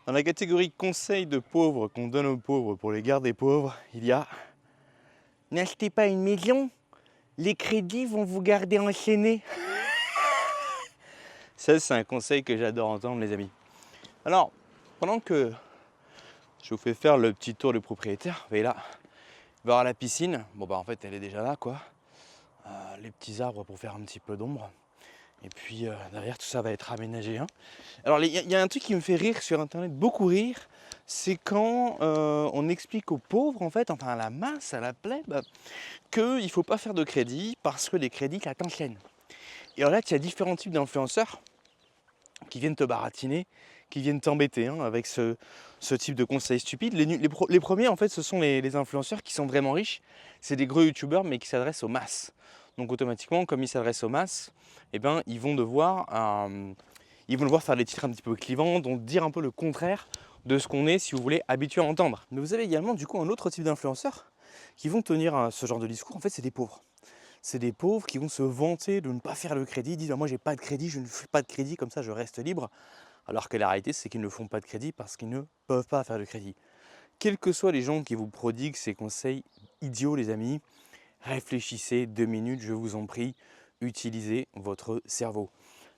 Dans la catégorie conseils de pauvres qu'on donne aux pauvres pour les garder pauvres, il y a n'achetez pas une maison, les crédits vont vous garder enchaîné. Ça, c'est un conseil que j'adore entendre, les amis. Alors, pendant que je vous fais faire le petit tour du propriétaire, vous voyez là, il va y avoir la piscine. Bon, bah en fait, elle est déjà là, quoi. Les petits arbres pour faire un petit peu d'ombre. Et puis derrière, tout ça va être aménagé. Hein. Alors, il y a un truc qui me fait rire sur Internet, beaucoup rire, c'est quand on explique aux pauvres, en fait, enfin à la masse, à la plèbe, qu'il ne faut pas faire de crédit parce que les crédits, ça t'enchaîne. Et en fait, il y a différents types d'influenceurs qui viennent te baratiner, qui viennent t'embêter hein, avec ce type de conseils stupides. Les premiers, en fait, ce sont les influenceurs qui sont vraiment riches. C'est des gros youtubeurs, mais qui s'adressent aux masses. Donc automatiquement, comme ils s'adressent aux masses, eh ben, ils vont devoir faire des titres un petit peu clivants, donc dire un peu le contraire de ce qu'on est, si vous voulez, habitué à entendre. Mais vous avez également du coup un autre type d'influenceurs qui vont tenir ce genre de discours. En fait, c'est des pauvres. C'est des pauvres qui vont se vanter de ne pas faire le crédit, disent moi j'ai pas de crédit, je ne fais pas de crédit, comme ça je reste libre. Alors que la réalité c'est qu'ils ne font pas de crédit parce qu'ils ne peuvent pas faire de crédit. Quels que soient les gens qui vous prodiguent ces conseils idiots les amis, réfléchissez 2 minutes, je vous en prie, utilisez votre cerveau.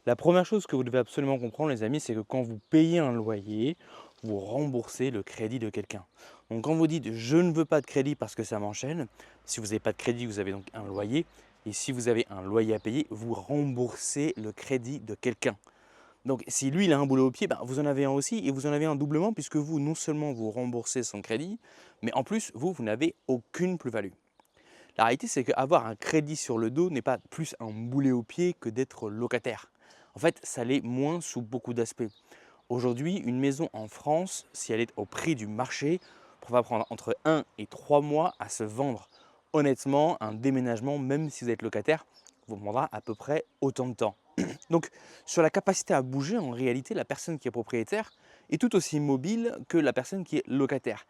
La première chose que vous devez absolument comprendre les amis, c'est que quand vous payez un loyer, vous remboursez le crédit de quelqu'un. Donc quand vous dites je ne veux pas de crédit parce que ça m'enchaîne, si vous n'avez pas de crédit, vous avez donc un loyer. Et si vous avez un loyer à payer, vous remboursez le crédit de quelqu'un. Donc si lui il a un boulot au pied, ben, vous en avez un aussi et vous en avez un doublement puisque vous non seulement vous remboursez son crédit, mais en plus vous n'avez aucune plus-value. La réalité c'est qu'avoir un crédit sur le dos n'est pas plus un boulet au pied que d'être locataire. En fait ça l'est moins sous beaucoup d'aspects. Aujourd'hui une maison en France, si elle est au prix du marché, va prendre entre 1 et 3 mois à se vendre. Honnêtement, un déménagement, même si vous êtes locataire, vous prendra à peu près autant de temps. Donc, sur la capacité à bouger, en réalité, la personne qui est propriétaire est tout aussi mobile que la personne qui est locataire.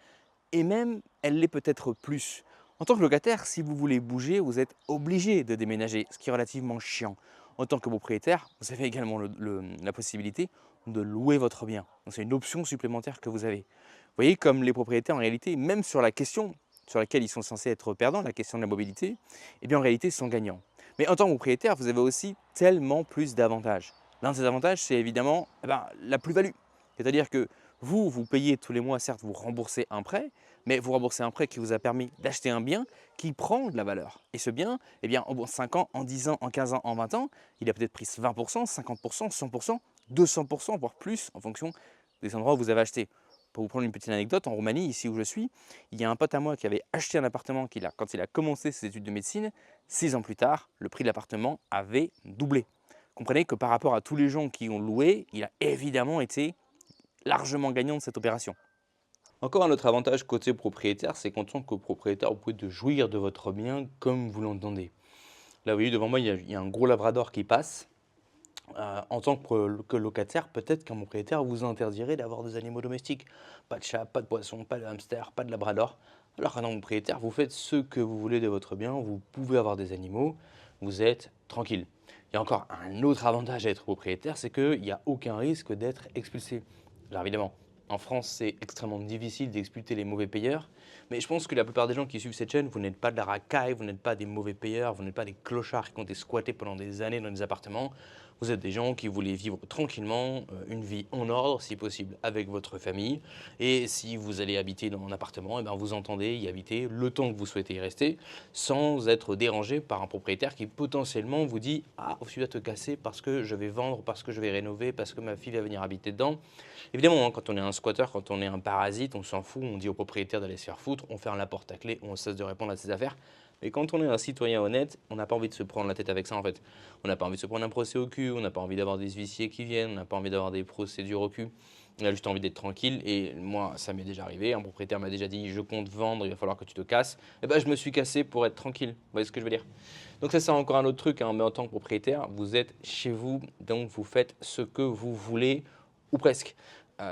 Et même, elle l'est peut-être plus. En tant que locataire, si vous voulez bouger, vous êtes obligé de déménager, ce qui est relativement chiant. En tant que propriétaire, vous avez également la possibilité de louer votre bien. C'est une option supplémentaire que vous avez. Vous voyez, comme les propriétaires, en réalité, même sur la question sur laquelle ils sont censés être perdants, la question de la mobilité, eh bien en réalité, ils sont gagnants. Mais en tant que propriétaire, vous avez aussi tellement plus d'avantages. L'un de ces avantages, c'est évidemment la plus-value. C'est-à-dire que vous payez tous les mois, certes, vous remboursez un prêt, mais vous remboursez un prêt qui vous a permis d'acheter un bien qui prend de la valeur. Et ce bien, eh bien, en 5 ans, en 10 ans, en 15 ans, en 20 ans, il a peut-être pris 20%, 50%, 100%, 200%, voire plus, en fonction des endroits où vous avez acheté. Pour vous prendre une petite anecdote, en Roumanie, ici où je suis, il y a un pote à moi qui avait acheté un appartement quand il a commencé ses études de médecine. 6 ans plus tard, le prix de l'appartement avait doublé. Comprenez que par rapport à tous les gens qui ont loué, il a évidemment été largement gagnant de cette opération. Encore un autre avantage côté propriétaire, c'est qu'en tant que propriétaire, vous pouvez jouir de votre bien comme vous l'entendez. Là, vous voyez, devant moi, il y a un gros labrador qui passe. En tant que locataire, peut-être qu'un propriétaire vous interdirait d'avoir des animaux domestiques. Pas de chat, pas de poisson, pas de hamster, pas de labrador. Alors qu'un propriétaire, vous faites ce que vous voulez de votre bien, vous pouvez avoir des animaux, vous êtes tranquille. Il y a encore un autre avantage à être propriétaire, c'est qu'il n'y a aucun risque d'être expulsé. Alors évidemment, en France, c'est extrêmement difficile d'expulser les mauvais payeurs, mais je pense que la plupart des gens qui suivent cette chaîne, vous n'êtes pas de la racaille, vous n'êtes pas des mauvais payeurs, vous n'êtes pas des clochards qui ont été squattés pendant des années dans des appartements. Vous êtes des gens qui voulaient vivre tranquillement, une vie en ordre, si possible, avec votre famille. Et si vous allez habiter dans un appartement, eh bien vous entendez y habiter le temps que vous souhaitez y rester, sans être dérangé par un propriétaire qui potentiellement vous dit « Ah, tu dois te casser parce que je vais vendre, parce que je vais rénover, parce que ma fille va venir habiter dedans ». Évidemment, hein, quand on est un squatter, quand on est un parasite, on s'en fout, on dit au propriétaire d'aller se faire foutre, on ferme la porte à clé, on cesse de répondre à ses affaires. Mais quand on est un citoyen honnête, on n'a pas envie de se prendre la tête avec ça en fait. On n'a pas envie de se prendre un procès au cul, on n'a pas envie d'avoir des huissiers qui viennent, on n'a pas envie d'avoir des procédures au cul. On a juste envie d'être tranquille et moi ça m'est déjà arrivé, un propriétaire m'a déjà dit je compte vendre, il va falloir que tu te casses. Et ben je me suis cassé pour être tranquille, vous voyez ce que je veux dire. Donc ça c'est encore un autre truc, hein, mais en tant que propriétaire, vous êtes chez vous, donc vous faites ce que vous voulez ou presque.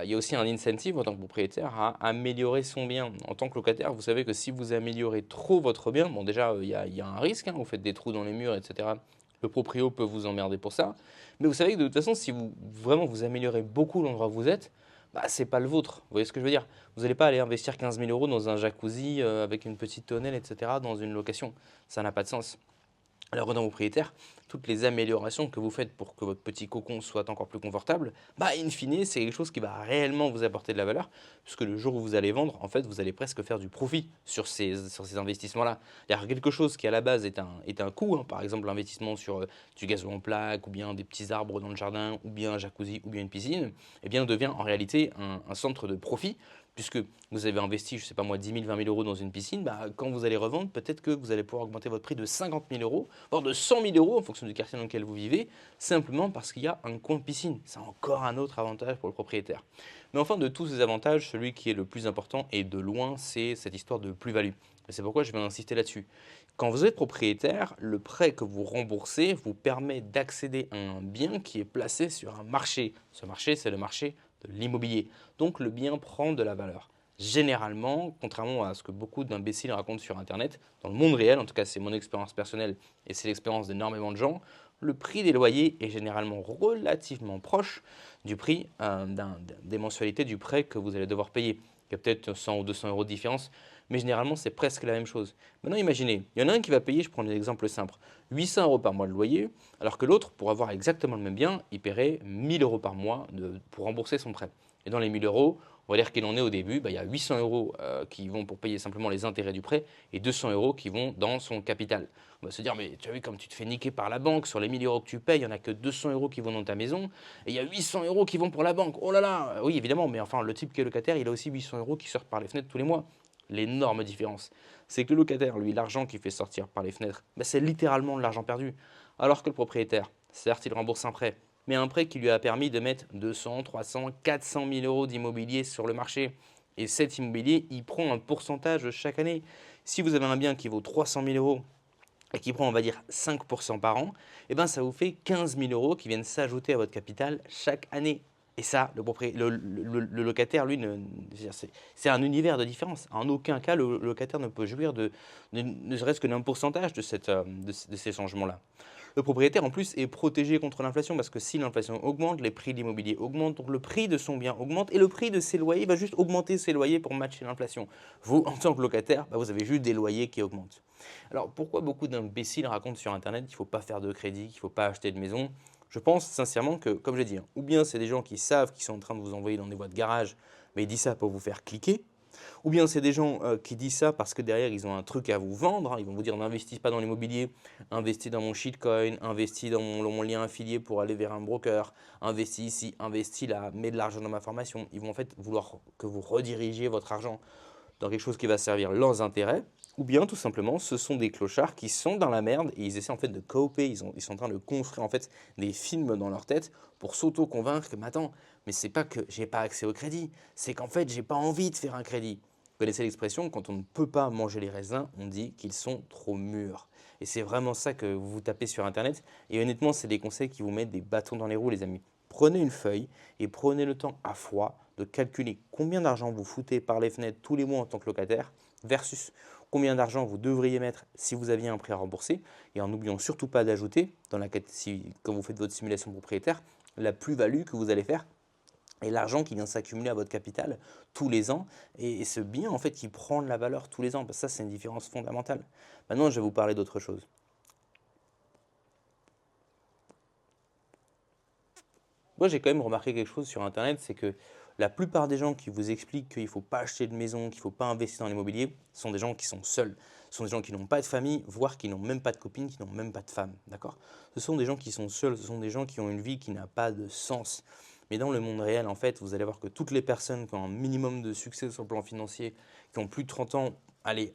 Il y a aussi un incentive en tant que propriétaire à améliorer son bien. En tant que locataire, vous savez que si vous améliorez trop votre bien, bon déjà il y a un risque, hein, vous faites des trous dans les murs, etc. Le proprio peut vous emmerder pour ça. Mais vous savez que de toute façon, si vous vraiment vous améliorez beaucoup l'endroit où vous êtes, bah, c'est pas le vôtre. Vous voyez ce que je veux dire? Vous n'allez pas aller investir 15 000 € dans un jacuzzi avec une petite tonnelle, etc., dans une location. Ça n'a pas de sens. Alors, dans propriétaire, toutes les améliorations que vous faites pour que votre petit cocon soit encore plus confortable, bah, in fine, c'est quelque chose qui va réellement vous apporter de la valeur, puisque le jour où vous allez vendre, en fait, vous allez presque faire du profit sur ces investissements-là. Il quelque chose qui, à la base, est un coût, hein, par exemple l'investissement sur du gazon en plaque, ou bien des petits arbres dans le jardin, ou bien un jacuzzi, ou bien une piscine, eh bien, devient en réalité un centre de profit, puisque vous avez investi, je ne sais pas moi, 10 000, 20 000 € dans une piscine, bah, quand vous allez revendre, peut-être que vous allez pouvoir augmenter votre prix de 50 000 €, voire de 100 000 € en fonction du quartier dans lequel vous vivez, simplement parce qu'il y a un coin piscine. C'est encore un autre avantage pour le propriétaire. Mais enfin, de tous ces avantages, celui qui est le plus important et de loin, c'est cette histoire de plus-value. Et c'est pourquoi je vais insister là-dessus. Quand vous êtes propriétaire, le prêt que vous remboursez vous permet d'accéder à un bien qui est placé sur un marché. Ce marché, c'est le marché de l'immobilier. Donc le bien prend de la valeur. Généralement, contrairement à ce que beaucoup d'imbéciles racontent sur Internet, dans le monde réel, en tout cas c'est mon expérience personnelle et c'est l'expérience d'énormément de gens, le prix des loyers est généralement relativement proche du prix des mensualités du prêt que vous allez devoir payer. Il y a peut-être 100 ou 200 € de différence, mais généralement c'est presque la même chose. Maintenant imaginez, il y en a un qui va payer, je prends un exemple simple, 800 € par mois de loyer, alors que l'autre, pour avoir exactement le même bien, il paierait 1000 € par mois pour rembourser son prêt. Et dans les 1000 €, on va dire qu'il en est au début, bah, il y a 800 € qui vont pour payer simplement les intérêts du prêt et 200 € qui vont dans son capital. On va se dire, mais tu as vu comme tu te fais niquer par la banque, sur les 1000 € que tu payes, il n'y en a que 200 € qui vont dans ta maison et il y a 800 € qui vont pour la banque. Oh là là, oui évidemment, mais enfin le type qui est locataire, il a aussi 800 € qui sortent par les fenêtres tous les mois. L'énorme différence, c'est que le locataire, lui, l'argent qu'il fait sortir par les fenêtres, bah, c'est littéralement de l'argent perdu. Alors que le propriétaire, certes, il rembourse un prêt, mais un prêt qui lui a permis de mettre 200, 300, 400 000 € d'immobilier sur le marché. Et cet immobilier, il prend un pourcentage chaque année. Si vous avez un bien qui vaut 300 000 € et qui prend, on va dire, 5% par an, eh ben, ça vous fait 15 000 € qui viennent s'ajouter à votre capital chaque année. Et ça, le locataire, lui, c'est un univers de différence. En aucun cas, le locataire ne peut jouir ne serait-ce que d'un pourcentage de ces changements-là. Le propriétaire, en plus, est protégé contre l'inflation parce que si l'inflation augmente, les prix de l'immobilier augmentent, donc le prix de son bien augmente et le prix de ses loyers va juste augmenter ses loyers pour matcher l'inflation. Vous, en tant que locataire, bah, vous avez juste des loyers qui augmentent. Alors, pourquoi beaucoup d'imbéciles racontent sur Internet qu'il ne faut pas faire de crédit, qu'il ne faut pas acheter de maison? Je pense sincèrement que, comme je l'ai dit, hein, ou bien c'est des gens qui savent qu'ils sont en train de vous envoyer dans des voies de garage, mais ils disent ça pour vous faire cliquer, ou bien c'est des gens qui disent ça parce que derrière ils ont un truc à vous vendre, hein. Ils vont vous dire n'investis pas dans l'immobilier, investis dans mon shitcoin, investis dans mon lien affilié pour aller vers un broker, investis ici, investis là, mets de l'argent dans ma formation. Ils vont en fait vouloir que vous redirigiez votre argent dans quelque chose qui va servir leurs intérêts, ou bien tout simplement ce sont des clochards qui sont dans la merde et ils essaient en fait de coper, ils sont en train de construire en fait des films dans leur tête pour s'auto-convaincre que mais attends, mais c'est pas que j'ai pas accès au crédit, c'est qu'en fait j'ai pas envie de faire un crédit. Vous connaissez l'expression, quand on ne peut pas manger les raisins, on dit qu'ils sont trop mûrs. Et c'est vraiment ça que vous tapez sur Internet. Et honnêtement, c'est des conseils qui vous mettent des bâtons dans les roues, les amis. Prenez une feuille et prenez le temps à froid de calculer combien d'argent vous foutez par les fenêtres tous les mois en tant que locataire versus combien d'argent vous devriez mettre si vous aviez un prêt à rembourser. Et en n'oubliant surtout pas d'ajouter, quand vous faites votre simulation propriétaire, la plus-value que vous allez faire et l'argent qui vient s'accumuler à votre capital tous les ans et ce bien en fait qui prend de la valeur tous les ans. Parce que ça, c'est une différence fondamentale. Maintenant, je vais vous parler d'autre chose. Moi, j'ai quand même remarqué quelque chose sur Internet, c'est que la plupart des gens qui vous expliquent qu'il ne faut pas acheter de maison, qu'il ne faut pas investir dans l'immobilier, sont des gens qui sont seuls. Ce sont des gens qui n'ont pas de famille, voire qui n'ont même pas de copine, qui n'ont même pas de femme. D'accord? Ce sont des gens qui sont seuls, ce sont des gens qui ont une vie qui n'a pas de sens. Mais dans le monde réel, en fait, vous allez voir que toutes les personnes qui ont un minimum de succès sur le plan financier, qui ont plus de 30 ans, allez,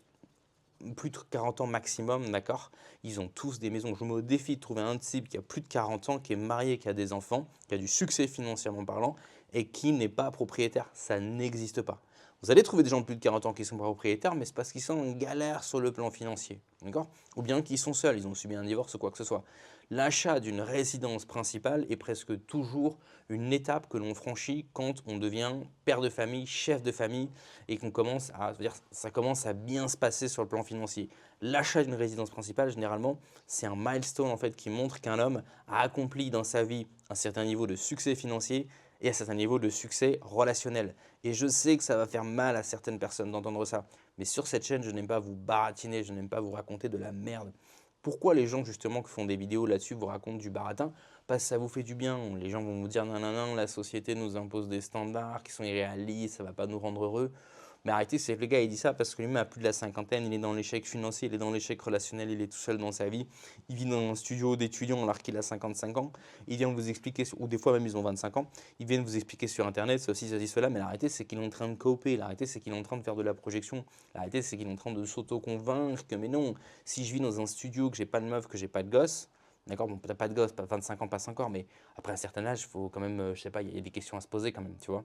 plus de 40 ans maximum, d'accord? Ils ont tous des maisons. Je me mets au défi de trouver un type qui a plus de 40 ans, qui est marié, qui a des enfants, qui a du succès financièrement parlant et qui n'est pas propriétaire. Ça n'existe pas. Vous allez trouver des gens de plus de 40 ans qui sont propriétaires, mais c'est parce qu'ils sont en galère sur le plan financier, d'accord? Ou bien qu'ils sont seuls, ils ont subi un divorce ou quoi que ce soit. L'achat d'une résidence principale est presque toujours une étape que l'on franchit quand on devient père de famille, chef de famille et qu'on commence à, ça commence à bien se passer sur le plan financier. L'achat d'une résidence principale, généralement, c'est un milestone en fait qui montre qu'un homme a accompli dans sa vie un certain niveau de succès financier et un certain niveau de succès relationnel. Et je sais que ça va faire mal à certaines personnes d'entendre ça. Mais sur cette chaîne, je n'aime pas vous baratiner, je n'aime pas vous raconter de la merde. Pourquoi les gens justement qui font des vidéos là-dessus vous racontent du baratin? Parce que ça vous fait du bien. Les gens vont vous dire non, non, non, la société nous impose des standards qui sont irréalistes, ça ne va pas nous rendre heureux. Mais arrêtez, c'est que le gars il dit ça parce que lui-même a plus de la cinquantaine, il est dans l'échec financier, il est dans l'échec relationnel, il est tout seul dans sa vie. Il vit dans un studio d'étudiants alors qu'il a 55 ans. Il vient vous expliquer, ou des fois même ils ont 25 ans, ils viennent vous expliquer sur internet ceci, ceci, cela. Mais l'arrêté c'est qu'il est en train de coper, l'arrêté c'est qu'il est en train de faire de la projection, l'arrêté c'est qu'il est en train de s'auto-convaincre que mais non, si je vis dans un studio, que j'ai pas de meuf, que j'ai pas de gosse, d'accord, bon, t'as pas de gosse, pas 25 ans, pas encore, mais après un certain âge, il faut quand même, je sais pas, il y a des questions à se poser quand même, tu vois.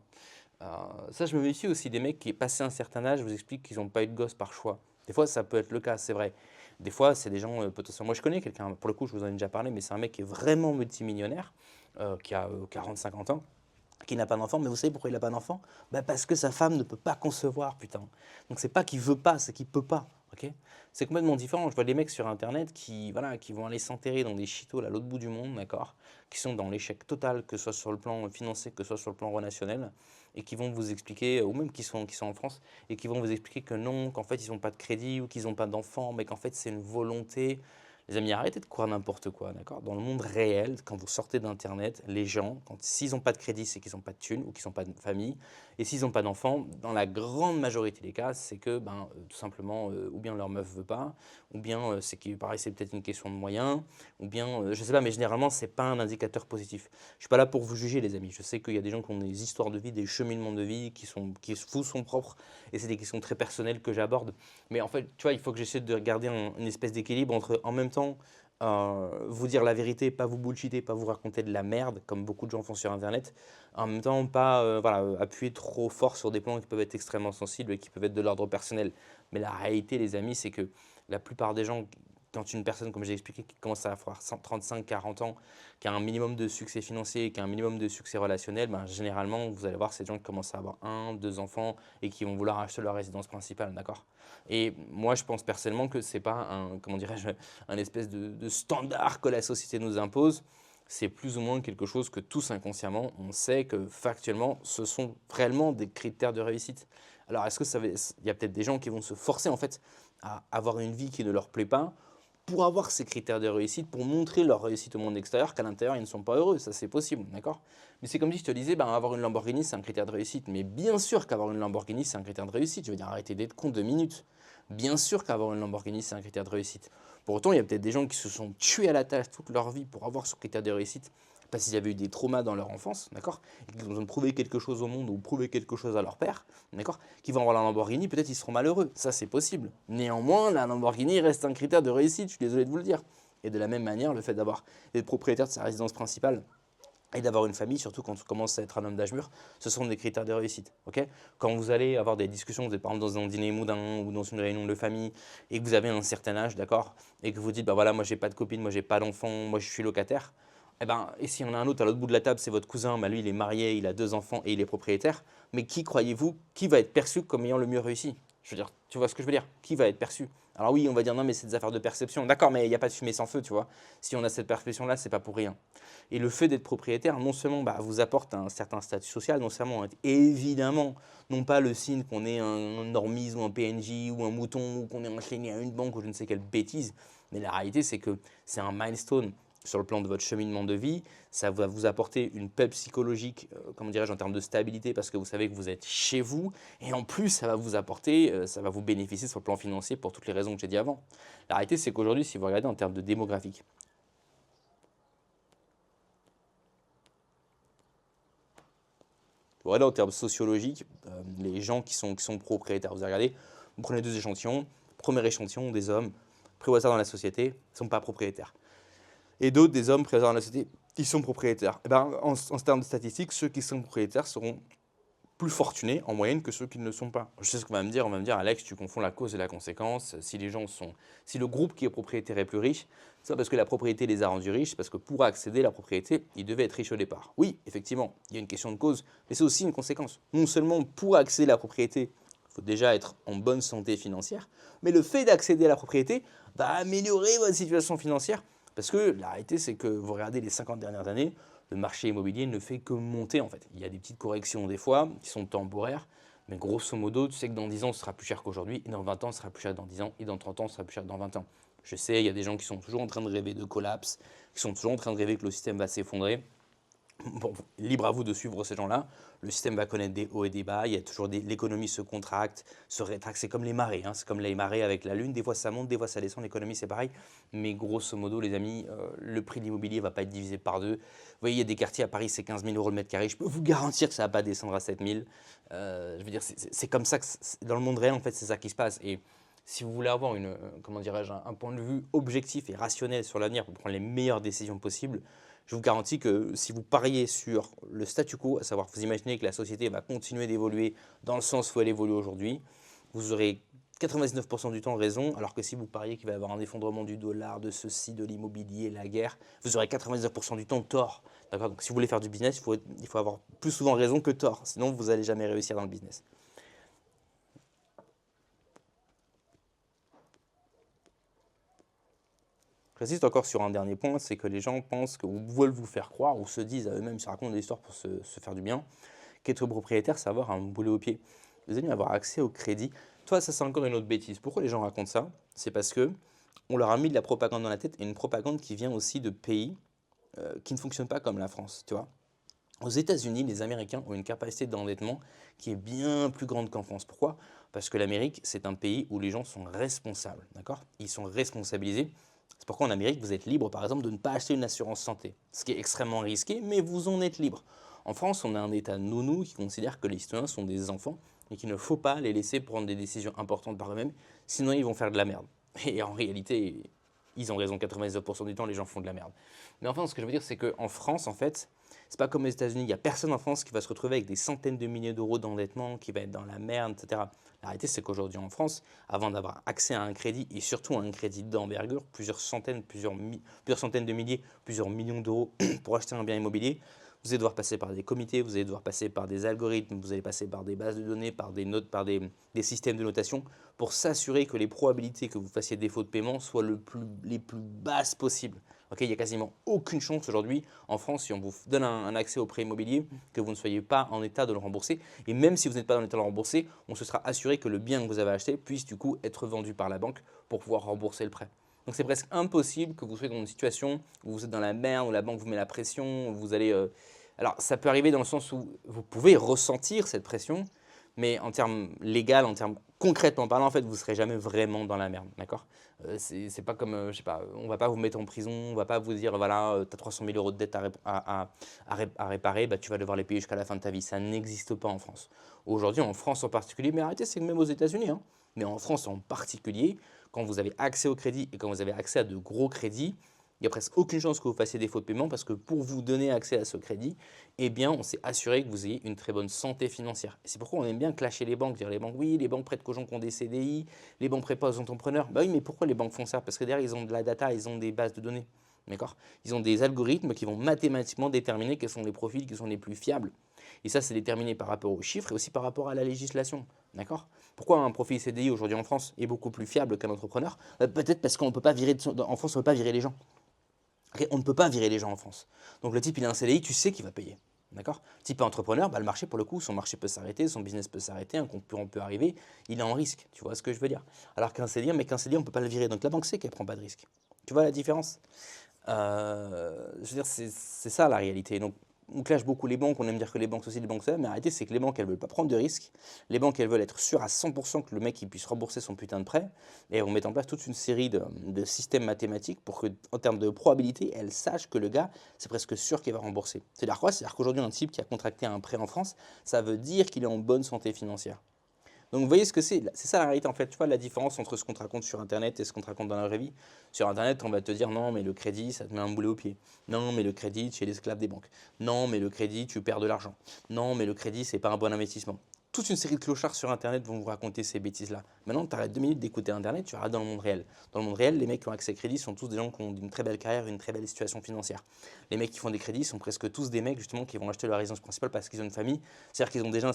Ça, je me méfie aussi des mecs qui, passé un certain âge, vous expliquent qu'ils n'ont pas eu de gosse par choix. Des fois, ça peut être le cas, c'est vrai. Des fois, c'est des gens potentiellement. Moi, je connais quelqu'un, pour le coup, je vous en ai déjà parlé, mais c'est un mec qui est vraiment multimillionnaire, qui a 40-50 ans, qui n'a pas d'enfant. Mais vous savez pourquoi il n'a pas d'enfant? Bah parce que sa femme ne peut pas concevoir, putain. Donc, c'est pas qu'il veut pas, c'est qu'il peut pas. Ok, c'est complètement différent. Je vois des mecs sur internet qui, voilà, qui vont aller s'enterrer dans des chitots à l'autre bout du monde, d'accord, qui sont dans l'échec total, que ce soit sur le plan financier, que ce soit sur le plan relationnel, et qui vont vous expliquer, ou même qui sont en France, et qui vont vous expliquer que non, qu'en fait ils n'ont pas de crédit ou qu'ils n'ont pas d'enfants, mais qu'en fait c'est une volonté. Les amis, arrêtez de croire n'importe quoi, d'accord? Dans le monde réel, quand vous sortez d'Internet, les gens, s'ils n'ont pas de crédit, c'est qu'ils n'ont pas de thunes ou qu'ils n'ont pas de famille. Et s'ils n'ont pas d'enfants, dans la grande majorité des cas, c'est que tout simplement, ou bien leur meuf veut pas, ou bien c'est pareil, c'est peut-être une question de moyens, ou bien, je sais pas, mais généralement, c'est pas un indicateur positif. Je suis pas là pour vous juger, les amis. Je sais qu'il y a des gens qui ont des histoires de vie, des cheminements de vie qui vous sont propres, et c'est des questions très personnelles que j'aborde. Mais en fait, tu vois, il faut que j'essaie de garder une espèce d'équilibre entre, en même temps, vous dire la vérité, pas vous bullshiter, pas vous raconter de la merde, comme beaucoup de gens font sur Internet. En même temps, pas voilà, appuyer trop fort sur des plans qui peuvent être extrêmement sensibles et qui peuvent être de l'ordre personnel. Mais la réalité, les amis, c'est que la plupart des gens, quand une personne, comme j'ai expliqué, qui commence à avoir 35-40 ans, qui a un minimum de succès financier, qui a un minimum de succès relationnel, généralement, vous allez voir ces gens qui commencent à avoir un, deux enfants et qui vont vouloir acheter leur résidence principale, d'accord? Et moi, je pense personnellement que c'est pas un, comment dirais-je, un espèce de standard que la société nous impose. C'est plus ou moins quelque chose que tous inconsciemment, on sait que factuellement, ce sont réellement des critères de réussite. Alors, est-ce que il y a peut-être des gens qui vont se forcer en fait à avoir une vie qui ne leur plaît pas pour avoir ces critères de réussite, pour montrer leur réussite au monde extérieur, qu'à l'intérieur, ils ne sont pas heureux. Ça, c'est possible, d'accord? Mais c'est comme si je te disais, avoir une Lamborghini, c'est un critère de réussite. Mais bien sûr qu'avoir une Lamborghini, c'est un critère de réussite. Je veux dire, arrêtez d'être con 2 minutes. Bien sûr qu'avoir une Lamborghini, c'est un critère de réussite. Pour autant, il y a peut-être des gens qui se sont tués à la tâche toute leur vie pour avoir ce critère de réussite, parce qu'ils avaient eu des traumas dans leur enfance, d'accord? Et qu'ils ont prouvé quelque chose au monde ou prouvé quelque chose à leur père, d'accord? Qui vont avoir la Lamborghini, peut-être ils seront malheureux. Ça, c'est possible. Néanmoins, la Lamborghini reste un critère de réussite, je suis désolé de vous le dire. Et de la même manière, le fait d'être propriétaire de sa résidence principale et d'avoir une famille, surtout quand on commence à être un homme d'âge mûr, ce sont des critères de réussite. Ok, quand vous allez avoir des discussions, vous êtes par exemple dans un dîner mondain ou dans une réunion de famille et que vous avez un certain âge, d'accord, et que vous dites, voilà, moi j'ai pas de copine, moi j'ai pas d'enfant, moi je suis locataire, et s'il y en a un autre à l'autre bout de la table, c'est votre cousin, lui il est marié, il a 2 enfants et il est propriétaire, mais qui croyez-vous, qui va être perçu comme ayant le mieux réussi? Je veux dire, tu vois ce que je veux dire? Qui va être perçu? Alors oui, on va dire non, mais c'est des affaires de perception. D'accord, mais il n'y a pas de fumée sans feu, tu vois. Si on a cette perception-là, c'est pas pour rien. Et le fait d'être propriétaire, non seulement vous apporte un certain statut social, non seulement évidemment, non pas le signe qu'on est un normiste ou un PNJ ou un mouton ou qu'on est enchaîné à une banque ou je ne sais quelle bêtise, mais la réalité c'est que c'est un milestone sur le plan de votre cheminement de vie, ça va vous apporter une paix psychologique, comment dirais-je, en termes de stabilité, parce que vous savez que vous êtes chez vous, et en plus, ça va vous apporter, ça va vous bénéficier sur le plan financier pour toutes les raisons que j'ai dit avant. La réalité, c'est qu'aujourd'hui, si vous regardez en termes de démographique, vous regardez en termes sociologiques, les gens qui sont propriétaires, vous regardez, vous prenez 2 échantillons, premier échantillon, des hommes prioritaires dans la société, ne sont pas propriétaires. Et d'autres, des hommes présents dans la société, qui sont propriétaires. En termes de statistiques, ceux qui sont propriétaires seront plus fortunés en moyenne que ceux qui ne le sont pas. Je sais ce qu'on va me dire, Alex, tu confonds la cause et la conséquence. Si le groupe qui est propriétaire est plus riche, c'est pas parce que la propriété les a rendus riches, c'est parce que pour accéder à la propriété, ils devaient être riches au départ. Oui, effectivement, il y a une question de cause, mais c'est aussi une conséquence. Non seulement pour accéder à la propriété, il faut déjà être en bonne santé financière, mais le fait d'accéder à la propriété va améliorer votre situation financière. Parce que la réalité, c'est que vous regardez les 50 dernières années, le marché immobilier ne fait que monter en fait. Il y a des petites corrections des fois qui sont temporaires, mais grosso modo, tu sais que dans 10 ans, ce sera plus cher qu'aujourd'hui, et dans 20 ans, ce sera plus cher que dans 10 ans, et dans 30 ans, ce sera plus cher que dans 20 ans. Je sais, il y a des gens qui sont toujours en train de rêver de collapse, qui sont toujours en train de rêver que le système va s'effondrer. Bon, libre à vous de suivre ces gens-là. Le système va connaître des hauts et des bas. Il y a toujours l'économie se contracte, se rétracte. C'est comme les marées. Hein. C'est comme les marées avec la lune. Des fois ça monte, des fois ça descend. L'économie c'est pareil. Mais grosso modo, les amis, le prix de l'immobilier ne va pas être divisé par deux. Vous voyez, il y a des quartiers à Paris, c'est 15 000 euros le mètre carré. Je peux vous garantir que ça ne va pas descendre à 7 000. Je veux dire, c'est comme ça que dans le monde réel, en fait, c'est ça qui se passe. Et si vous voulez avoir comment dirais-je, un point de vue objectif et rationnel sur l'avenir pour prendre les meilleures décisions possibles, je vous garantis que si vous pariez sur le statu quo, à savoir vous imaginez que la société va continuer d'évoluer dans le sens où elle évolue aujourd'hui, vous aurez 99% du temps raison, alors que si vous pariez qu'il va y avoir un effondrement du dollar, de ceci, de l'immobilier, la guerre, vous aurez 99% du temps tort. Donc si vous voulez faire du business, il faut avoir plus souvent raison que tort, sinon vous n'allez jamais réussir dans le business. J'insiste encore sur un dernier point, c'est que les gens pensent ou veulent vous faire croire ou se disent à eux-mêmes, se racontent des histoires pour se faire du bien, qu'être propriétaire, c'est avoir un boulet au pied. Les amis, avoir accès au crédit. Toi, ça c'est encore une autre bêtise. Pourquoi les gens racontent ça? C'est parce que on leur a mis de la propagande dans la tête et une propagande qui vient aussi de pays qui ne fonctionnent pas comme la France, tu vois. Aux États-Unis, les Américains ont une capacité d'endettement qui est bien plus grande qu'en France. Pourquoi? Parce que l'Amérique, c'est un pays où les gens sont responsables, d'accord? Ils sont responsabilisés. C'est pourquoi en Amérique, vous êtes libre, par exemple, de ne pas acheter une assurance santé, ce qui est extrêmement risqué, mais vous en êtes libre. En France, on a un État nounou qui considère que les citoyens sont des enfants et qu'il ne faut pas les laisser prendre des décisions importantes par eux-mêmes, sinon ils vont faire de la merde. Et en réalité, ils ont raison, 99% du temps, les gens font de la merde. Mais enfin, ce que je veux dire, c'est qu'en France, en fait, c'est pas comme aux États-Unis, il n'y a personne en France qui va se retrouver avec des centaines de milliers d'euros d'endettement, qui va être dans la merde, etc. La réalité, c'est qu'aujourd'hui en France, avant d'avoir accès à un crédit, et surtout à un crédit d'envergure, plusieurs centaines de milliers, plusieurs millions d'euros pour acheter un bien immobilier, vous allez devoir passer par des comités, vous allez devoir passer par des algorithmes, vous allez passer par des bases de données, par des notes, par des systèmes de notation, pour s'assurer que les probabilités que vous fassiez défaut de paiement soient les plus basses possibles. Okay, il n'y a quasiment aucune chance aujourd'hui en France, si on vous donne un accès au prêt immobilier, que vous ne soyez pas en état de le rembourser. Et même si vous n'êtes pas en état de le rembourser, on se sera assuré que le bien que vous avez acheté puisse du coup être vendu par la banque pour pouvoir rembourser le prêt. Donc c'est presque impossible que vous soyez dans une situation où vous êtes dans la merde, où la banque vous met la pression, où vous allez… Alors ça peut arriver dans le sens où vous pouvez ressentir cette pression, mais en termes légal, en termes concrètement parlant, en fait, vous ne serez jamais vraiment dans la merde, d'accord? C'est pas comme, je sais pas, on va pas vous mettre en prison, on va pas vous dire, voilà, tu as 300 000 euros de dette à réparer, bah, tu vas devoir les payer jusqu'à la fin de ta vie. Ça n'existe pas en France. Aujourd'hui, en France en particulier, mais arrêtez, c'est même aux États-Unis, hein, mais en France en particulier, quand vous avez accès au crédit et quand vous avez accès à de gros crédits, il n'y a presque aucune chance que vous fassiez défaut de paiement parce que pour vous donner accès à ce crédit, eh bien, on s'est assuré que vous ayez une très bonne santé financière. Et c'est pourquoi on aime bien clasher les banques, dire les banques, oui, les banques prêtent qu'aux gens qui ont des CDI, les banques prêtent pas aux entrepreneurs. Bah oui, mais pourquoi les banques font ça? Parce que derrière, ils ont de la data, ils ont des bases de données. D'accord? Ils ont des algorithmes qui vont mathématiquement déterminer quels sont les profils qui sont les plus fiables. Et ça, c'est déterminé par rapport aux chiffres et aussi par rapport à la législation. D'accord? Pourquoi un profil CDI aujourd'hui en France est beaucoup plus fiable qu'un entrepreneur? Peut-être parce qu'on peut pas virer en France, on ne peut pas virer les gens. On ne peut pas virer les gens en France. Donc le type, il a un CDI, tu sais qu'il va payer. D'accord? Type entrepreneur, bah, le marché, pour le coup, son marché peut s'arrêter, son business peut s'arrêter, un concurrent peut arriver, il est en risque. Tu vois ce que je veux dire? Alors qu'un CDI, mais qu'un CDI, on ne peut pas le virer. Donc la banque sait qu'elle ne prend pas de risque. Tu vois la différence? Je veux dire, c'est ça la réalité. Donc, on clash beaucoup les banques, on aime dire que les banques sont aussi, les banques ça, mais arrêtez, c'est que les banques, elles ne veulent pas prendre de risques. Les banques, elles veulent être sûres à 100% que le mec il puisse rembourser son putain de prêt. Et elles vont mettre en place toute une série de systèmes mathématiques pour que, en termes de probabilité, elles sachent que le gars, c'est presque sûr qu'il va rembourser. C'est-à-dire quoi? C'est-à-dire qu'aujourd'hui, un type qui a contracté un prêt en France, ça veut dire qu'il est en bonne santé financière. Donc vous voyez ce que c'est? C'est ça la réalité en fait. Tu vois la différence entre ce qu'on te raconte sur Internet et ce qu'on te raconte dans la vraie vie. Sur Internet, on va te dire non, mais le crédit, ça te met un boulet au pied. Non, mais le crédit, tu es l'esclave des banques. Non, mais le crédit, tu perds de l'argent. Non, mais le crédit, c'est pas un bon investissement. toute une série de clochards sur Internet vont vous raconter ces bêtises-là. Maintenant, tu arrêtes 2 minutes d'écouter Internet, tu vas dans le monde réel. Dans le monde réel, les mecs qui ont accès à crédit sont tous des gens qui ont une très belle carrière, une très belle situation financière. Les mecs qui font des crédits sont presque tous des mecs justement qui vont acheter leur résidence principale parce qu'ils ont une famille. C'est-à-dire qu'ils ont déjà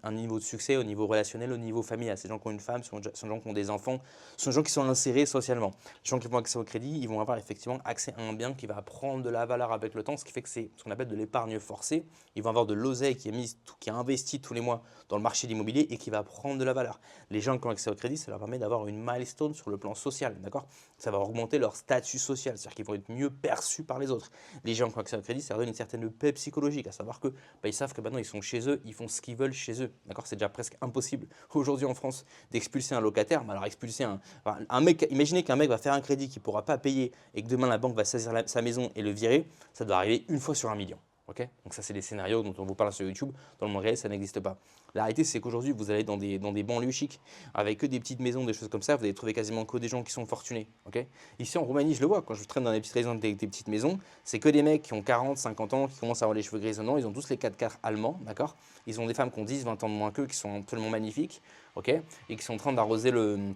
un niveau de succès au niveau relationnel, au niveau familial. Ces gens qui ont une femme, sont des gens qui ont des enfants, sont des gens qui sont insérés socialement. Les gens qui vont accès au crédit, ils vont avoir effectivement accès à un bien qui va prendre de la valeur avec le temps, ce qui fait que c'est ce qu'on appelle de l'épargne forcée. Ils vont avoir de l'oseille qui est investi tous les mois dans le marché de l'immobilier et qui va prendre de la valeur. Les gens qui ont accès au crédit, ça leur permet d'avoir une milestone sur le plan social, d'accord? Ça va augmenter leur statut social, c'est-à-dire qu'ils vont être mieux perçus par les autres. Les gens qui ont accès au crédit, ça leur donne une certaine paix psychologique, à savoir que ils savent que maintenant ils sont chez eux, ils font ce qu'ils veulent chez eux, d'accord? C'est déjà presque impossible aujourd'hui en France d'expulser un locataire, mais alors expulser un mec, imaginez qu'un mec va faire un crédit qu'il ne pourra pas payer et que demain la banque va saisir sa maison et le virer, ça doit arriver une fois sur 1 million. Okay, donc ça, c'est des scénarios dont on vous parle sur YouTube. Dans le monde réel, ça n'existe pas. La réalité, c'est qu'aujourd'hui, vous allez dans des banlieues chics, avec que des petites maisons, des choses comme ça, vous allez trouver quasiment que des gens qui sont fortunés. Okay, ici, en Roumanie, je le vois, quand je traîne dans des petites régions, des petites maisons, c'est que des mecs qui ont 40, 50 ans, qui commencent à avoir les cheveux grisonnants, ils ont tous les 4x4 allemands, d'accord? Ils ont des femmes qui ont 10, 20 ans de moins qu'eux, qui sont absolument magnifiques, okay, et qui sont en train d'arroser le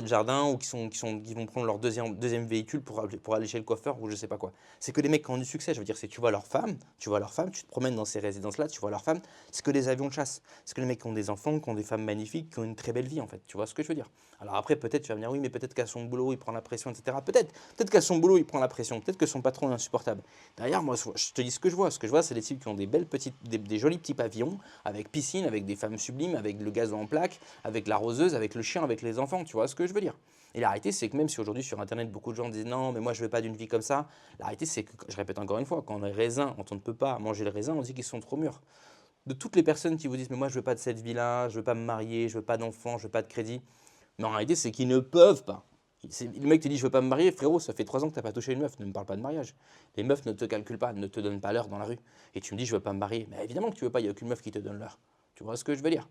jardin ou qui vont prendre leur deuxième véhicule pour aller chez le coiffeur ou je sais pas quoi. C'est que des mecs qui ont du succès. Je veux dire, c'est tu vois leur femme, tu te promènes dans ces résidences-là, tu vois leur femme, c'est que des avions de chasse. C'est que les mecs qui ont des enfants, qui ont des femmes magnifiques, qui ont une très belle vie en fait. Tu vois ce que je veux dire? Alors après, peut-être tu vas me dire, oui, mais peut-être qu'à son boulot, il prend la pression, etc. Peut-être qu'à son boulot, il prend la pression, peut-être que son patron est insupportable. Derrière, moi, je te dis ce que je vois. Ce que je vois, c'est des types qui ont des jolis petits pavillons, avec piscine, avec des femmes sublimes, avec le gazon en plaque, avec la roseuse, avec le chien, avec les enfants. Tu vois ce que je veux dire? Et la réalité, c'est que même si aujourd'hui sur Internet, beaucoup de gens disent non, mais moi je veux pas d'une vie comme ça, la réalité, c'est que, je répète encore une fois, quand on est raisin, quand on ne peut pas manger le raisin, on dit qu'ils sont trop mûrs. De toutes les personnes qui vous disent, mais moi je veux pas de cette vie-là, je veux pas me marier, je veux pas d'enfants, je veux pas de crédit, mais en réalité, c'est qu'ils ne peuvent pas. Le mec te dit, je veux pas me marier, frérot, ça fait 3 ans que tu n'as pas touché une meuf, ne me parle pas de mariage. Les meufs ne te calculent pas, ne te donnent pas l'heure dans la rue. Et tu me dis, je veux pas me marier. Mais évidemment que tu veux pas, il n'y a aucune meuf qui te donne l'heure. Tu vois ce que je veux dire?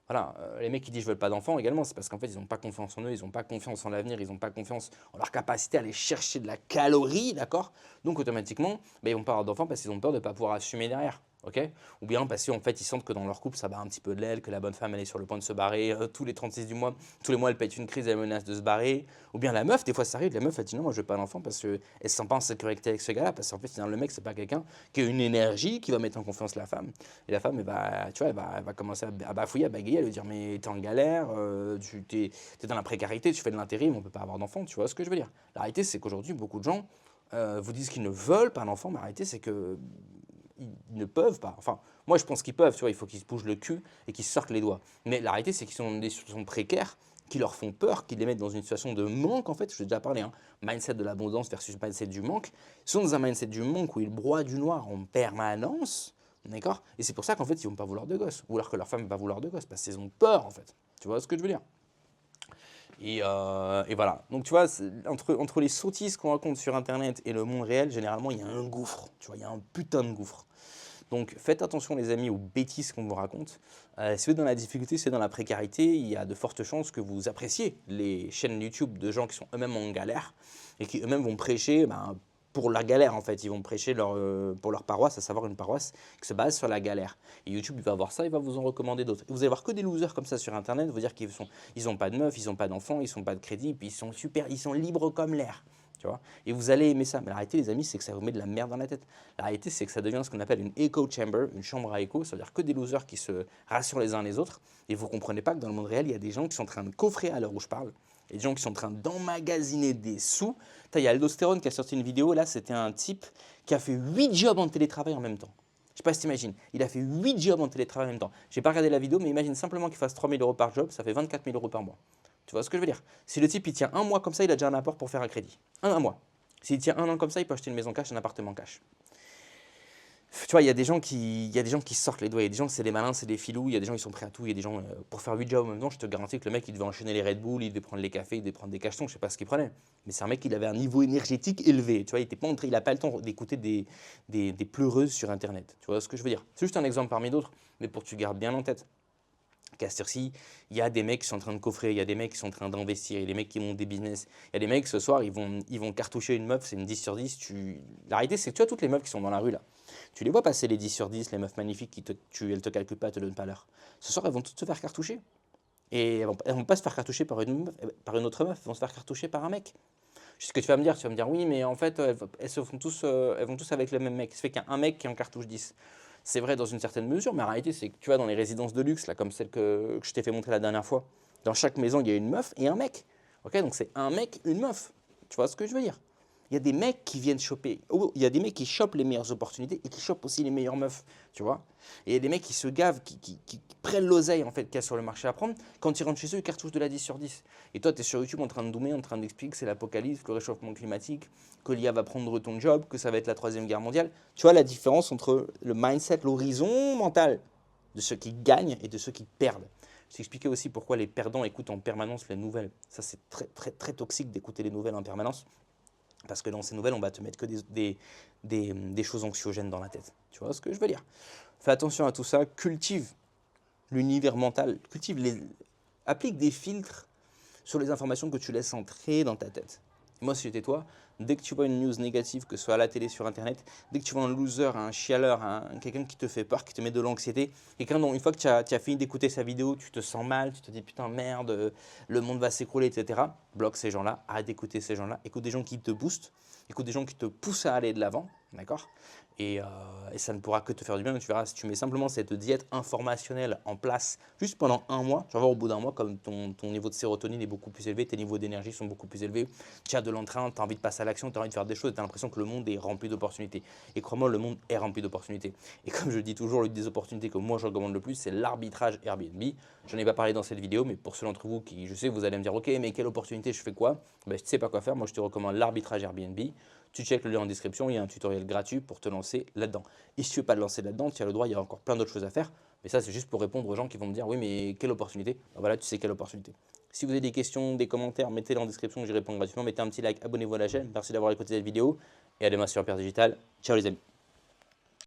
Voilà, les mecs qui disent je veux pas d'enfants également, c'est parce qu'en fait ils n'ont pas confiance en eux, ils n'ont pas confiance en l'avenir, ils n'ont pas confiance en leur capacité à aller chercher de la calorie, d'accord? Donc automatiquement, ils vont pas avoir d'enfants parce qu'ils ont peur de ne pas pouvoir assumer derrière, ok? Ou bien parce qu'en fait ils sentent que dans leur couple ça bat un petit peu de l'aile, que la bonne femme elle est sur le point de se barrer, tous les 36 du mois, tous les mois elle pète une crise, elle menace de se barrer. Ou bien la meuf, des fois ça arrive, la meuf elle dit non moi je veux pas d'enfant parce qu'elle se sent pas en sécurité avec ce gars-là, parce qu'en fait le mec c'est pas quelqu'un qui a une énergie qui va mettre en confiance la femme. Et la femme, tu vois, elle va commencer à bafouiller, à bagayer, à lui dire mais t'es en galère, tu es dans la précarité, tu fais de l'intérim, on peut pas avoir d'enfant, tu vois ce que je veux dire? La réalité, c'est qu'aujourd'hui, beaucoup de gens vous disent qu'ils ne veulent pas d'enfant, mais la réalité, c'est que ils ne peuvent pas. Enfin, moi, je pense qu'ils peuvent, tu vois, il faut qu'ils se bougent le cul et qu'ils se sortent les doigts. Mais la réalité, c'est qu'ils sont dans des situations précaires qui leur font peur, qui les mettent dans une situation de manque, en fait, je t'ai déjà parlé, hein, mindset de l'abondance versus mindset du manque. Ils sont dans un mindset du manque où ils broient du noir en permanence. D'accord? Et c'est pour ça qu'en fait, ils vont pas vouloir de gosses. Ou alors que leur femme ne va pas vouloir de gosses, parce qu'ils ont peur, en fait. Tu vois ce que je veux dire? Et voilà. Donc, tu vois, entre les sottises qu'on raconte sur Internet et le monde réel, généralement, il y a un gouffre. Tu vois, il y a un putain de gouffre. Donc, faites attention, les amis, aux bêtises qu'on vous raconte. Si vous êtes dans la difficulté, si vous êtes dans la précarité, il y a de fortes chances que vous appréciez les chaînes YouTube de gens qui sont eux-mêmes en galère et qui eux-mêmes vont prêcher pour la galère, en fait. Ils vont prêcher pour leur paroisse, à savoir une paroisse qui se base sur la galère. Et YouTube, il va voir ça, il va vous en recommander d'autres. Vous allez voir que des losers comme ça sur Internet, vous dire qu'ils n'ont pas de meuf, ils n'ont pas d'enfants, ils n'ont pas de crédit, puis ils sont libres comme l'air. Tu vois, et vous allez aimer ça. Mais la réalité, les amis, c'est que ça vous met de la merde dans la tête. La réalité, c'est que ça devient ce qu'on appelle une echo chamber, une chambre à écho, c'est-à-dire que des losers qui se rassurent les uns les autres. Et vous ne comprenez pas que dans le monde réel, il y a des gens qui sont en train de coffrer à l'heure où je parle, et des gens qui sont en train d'emmagasiner des sous. Il y a Aldostérone qui a sorti une vidéo, là, c'était un type qui a fait 8 jobs en télétravail en même temps. Je ne sais pas si tu imagines, il a fait 8 jobs en télétravail en même temps. Je n'ai pas regardé la vidéo, mais imagine simplement qu'il fasse 3 000 € par job, ça fait 24 000 € par mois. Tu vois ce que je veux dire? Si le type il tient un mois comme ça, il a déjà un apport pour faire un crédit. Un mois. S'il tient un an comme ça, il peut acheter une maison cash, un appartement cash. Tu vois, il y a des gens qui sortent les doigts. Il y a des gens, c'est des malins, c'est des filous. Il y a des gens qui sont prêts à tout. Il y a des gens, pour faire 8 jobs en même temps, je te garantis que le mec, il devait enchaîner les Red Bull, il devait prendre les cafés, il devait prendre des cachetons, je sais pas ce qu'il prenait. Mais c'est un mec qui avait un niveau énergétique élevé. Tu vois, il n'a pas le temps d'écouter des pleureuses sur Internet. Tu vois ce que je veux dire? C'est juste un exemple parmi d'autres, mais pour que tu gardes bien en tête. Qu'à cette heure-ci, il y a des mecs qui sont en train de coffrer, il y a des mecs qui sont en train d'investir, il y a des mecs qui montent des business, il y a des mecs ce soir, ils vont cartoucher une meuf, c'est une 10 sur 10. La réalité, c'est que tu as toutes les meufs qui sont dans la rue là. Tu les vois passer les 10 sur 10, les meufs magnifiques elles te calculent pas, elles te donnent pas l'heure. Ce soir, elles vont toutes se faire cartoucher. Et elles vont pas se faire cartoucher par une autre meuf, elles vont se faire cartoucher par un mec. Je sais ce que tu vas me dire, oui, mais en fait, elles vont tous avec le même mec. Ça fait qu'il y a un mec qui en cartouche 10. C'est vrai dans une certaine mesure, mais en réalité, c'est que tu vois, dans les résidences de luxe, là, comme celle que je t'ai fait montrer la dernière fois, dans chaque maison, il y a une meuf et un mec. Ok, donc c'est un mec, une meuf. Tu vois ce que je veux dire? Il y a des mecs qui viennent choper, il y a des mecs qui chopent les meilleures opportunités et qui chopent aussi les meilleures meufs, tu vois. Et il y a des mecs qui se gavent, qui prennent l'oseille en fait qu'il y a sur le marché à prendre. Quand ils rentrent chez eux, ils cartouchent de la 10 sur 10. Et toi, tu es sur YouTube en train de zoomer, en train d'expliquer que c'est l'apocalypse, que le réchauffement climatique, que l'IA va prendre ton job, que ça va être la troisième guerre mondiale. Tu vois la différence entre le mindset, l'horizon mental de ceux qui gagnent et de ceux qui perdent. Je t'expliquais aussi pourquoi les perdants écoutent en permanence les nouvelles. Ça, c'est très, très, très toxique d'écouter les nouvelles en permanence. Parce que dans ces nouvelles, on va te mettre que des choses anxiogènes dans la tête. Tu vois ce que je veux dire? Fais attention à tout ça, cultive l'univers mental, applique des filtres sur les informations que tu laisses entrer dans ta tête. Et moi, si j'étais toi, dès que tu vois une news négative, que ce soit à la télé, sur Internet, dès que tu vois un loser, un chialeur, quelqu'un qui te fait peur, qui te met de l'anxiété, quelqu'un dont une fois que tu as fini d'écouter sa vidéo, tu te sens mal, tu te dis putain merde, le monde va s'écrouler, etc. Bloque ces gens-là, arrête d'écouter ces gens-là, écoute des gens qui te boostent, écoute des gens qui te poussent à aller de l'avant, d'accord? Et ça ne pourra que te faire du bien. Tu verras, si tu mets simplement cette diète informationnelle en place juste pendant un mois, tu vas voir au bout d'un mois, comme ton niveau de sérotonine est beaucoup plus élevé, tes niveaux d'énergie sont beaucoup plus élevés, tu as de l'entrain, tu as envie de passer à l'action, tu as envie de faire des choses, tu as l'impression que le monde est rempli d'opportunités. Et crois-moi, le monde est rempli d'opportunités. Et comme je dis toujours, l'une des opportunités que moi je recommande le plus, c'est l'arbitrage Airbnb. Je n'en ai pas parlé dans cette vidéo, mais pour ceux d'entre vous qui, je sais, vous allez me dire, ok, mais quelle opportunité, je fais quoi? Ben, je ne sais pas quoi faire, moi je te recommande l'arbitrage Airbnb. Tu checkes le lien en description, il y a un tutoriel gratuit pour te lancer là-dedans. Et si tu ne veux pas te lancer là-dedans, tu as le droit, il y a encore plein d'autres choses à faire. Mais ça, c'est juste pour répondre aux gens qui vont me dire, oui, mais quelle opportunité? Ben voilà, tu sais quelle opportunité. Si vous avez des questions, des commentaires, mettez-les en description, j'y réponds gratuitement. Mettez un petit like, abonnez-vous à la chaîne. Merci d'avoir écouté cette vidéo et à demain sur Hyper Digital. Ciao les amis.